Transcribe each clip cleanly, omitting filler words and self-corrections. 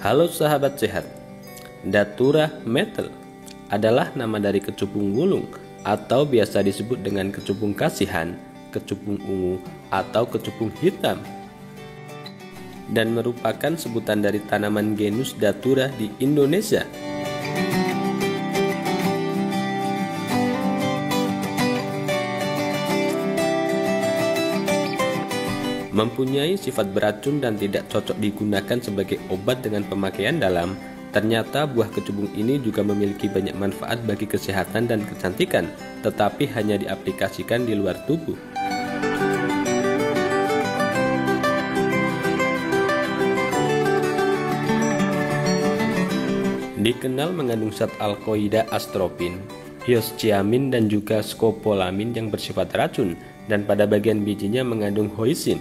Halo sahabat sehat, Datura Metal adalah nama dari kecubung wulung atau biasa disebut dengan kecubung kasihan, kecubung ungu, atau kecubung hitam, dan merupakan sebutan dari tanaman genus Datura di Indonesia. Mempunyai sifat beracun dan tidak cocok digunakan sebagai obat dengan pemakaian dalam. Ternyata buah kecubung ini juga memiliki banyak manfaat bagi kesehatan dan kecantikan, tetapi hanya diaplikasikan di luar tubuh. Dikenal mengandung zat alkoida astropin, hyoscyamin, dan juga skopolamin yang bersifat racun, dan pada bagian bijinya mengandung hoisin.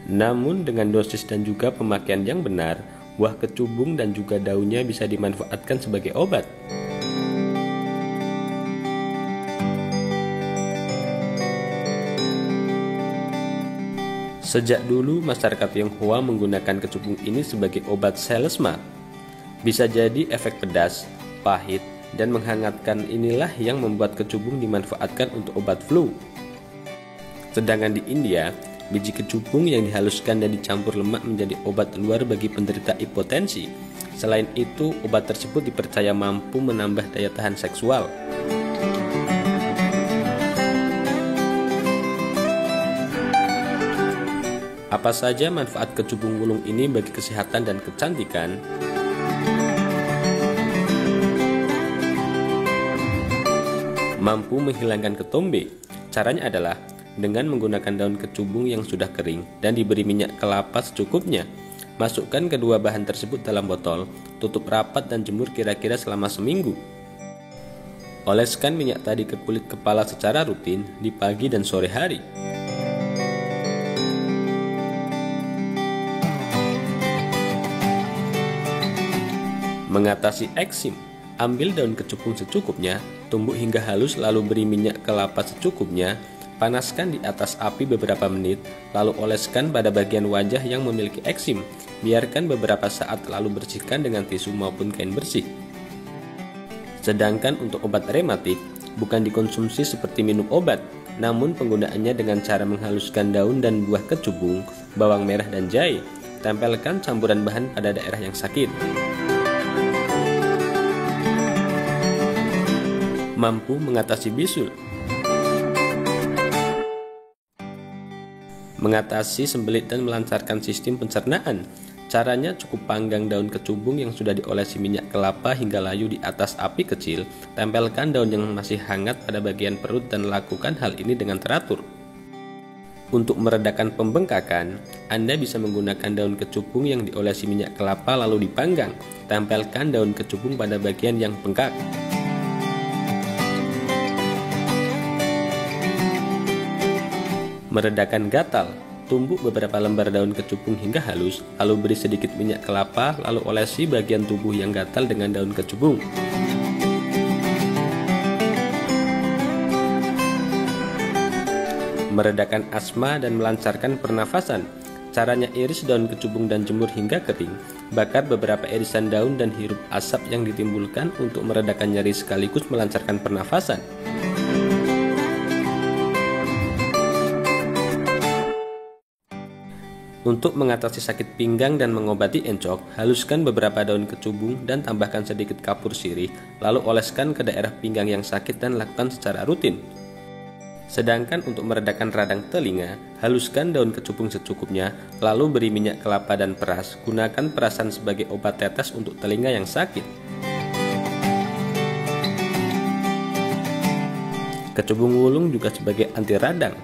Namun dengan dosis dan juga pemakaian yang benar, buah kecubung dan juga daunnya bisa dimanfaatkan sebagai obat. Sejak dulu masyarakat Tionghoa menggunakan kecubung ini sebagai obat selesma. Bisa jadi efek pedas, pahit, dan menghangatkan inilah yang membuat kecubung dimanfaatkan untuk obat flu. Sedangkan di India, biji kecubung yang dihaluskan dan dicampur lemak menjadi obat luar bagi penderita hipotensi. Selain itu, obat tersebut dipercaya mampu menambah daya tahan seksual. Apa saja manfaat kecubung wulung ini bagi kesehatan dan kecantikan? Mampu menghilangkan ketombe. Caranya adalah dengan menggunakan daun kecubung yang sudah kering dan diberi minyak kelapa secukupnya. Masukkan kedua bahan tersebut dalam botol, tutup rapat dan jemur kira-kira selama seminggu. Oleskan minyak tadi ke kulit kepala secara rutin di pagi dan sore hari. Mengatasi eksim, ambil daun kecubung secukupnya, tumbuk hingga halus lalu beri minyak kelapa secukupnya. Panaskan di atas api beberapa menit, lalu oleskan pada bagian wajah yang memiliki eksim. Biarkan beberapa saat lalu bersihkan dengan tisu maupun kain bersih. Sedangkan untuk obat rematik, bukan dikonsumsi seperti minum obat, namun penggunaannya dengan cara menghaluskan daun dan buah kecubung, bawang merah dan jahe. Tempelkan campuran bahan pada daerah yang sakit. Mampu mengatasi bisul. Mengatasi sembelit dan melancarkan sistem pencernaan. Caranya cukup panggang daun kecubung yang sudah diolesi minyak kelapa hingga layu di atas api kecil. Tempelkan daun yang masih hangat pada bagian perut dan lakukan hal ini dengan teratur. Untuk meredakan pembengkakan, Anda bisa menggunakan daun kecubung yang diolesi minyak kelapa lalu dipanggang. Tempelkan daun kecubung pada bagian yang bengkak. Meredakan gatal, tumbuk beberapa lembar daun kecubung hingga halus, lalu beri sedikit minyak kelapa, lalu olesi bagian tubuh yang gatal dengan daun kecubung. Meredakan asma dan melancarkan pernafasan. Caranya iris daun kecubung dan jemur hingga kering. Bakar beberapa irisan daun dan hirup asap yang ditimbulkan untuk meredakan nyeri sekaligus melancarkan pernafasan. Untuk mengatasi sakit pinggang dan mengobati encok, haluskan beberapa daun kecubung dan tambahkan sedikit kapur sirih, lalu oleskan ke daerah pinggang yang sakit dan lakukan secara rutin. Sedangkan untuk meredakan radang telinga, haluskan daun kecubung secukupnya, lalu beri minyak kelapa dan peras. Gunakan perasan sebagai obat tetes untuk telinga yang sakit. Kecubung wulung juga sebagai anti radang.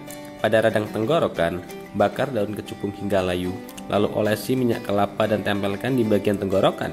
Pada radang tenggorokan, bakar daun kecubung hingga layu, lalu olesi minyak kelapa dan tempelkan di bagian tenggorokan.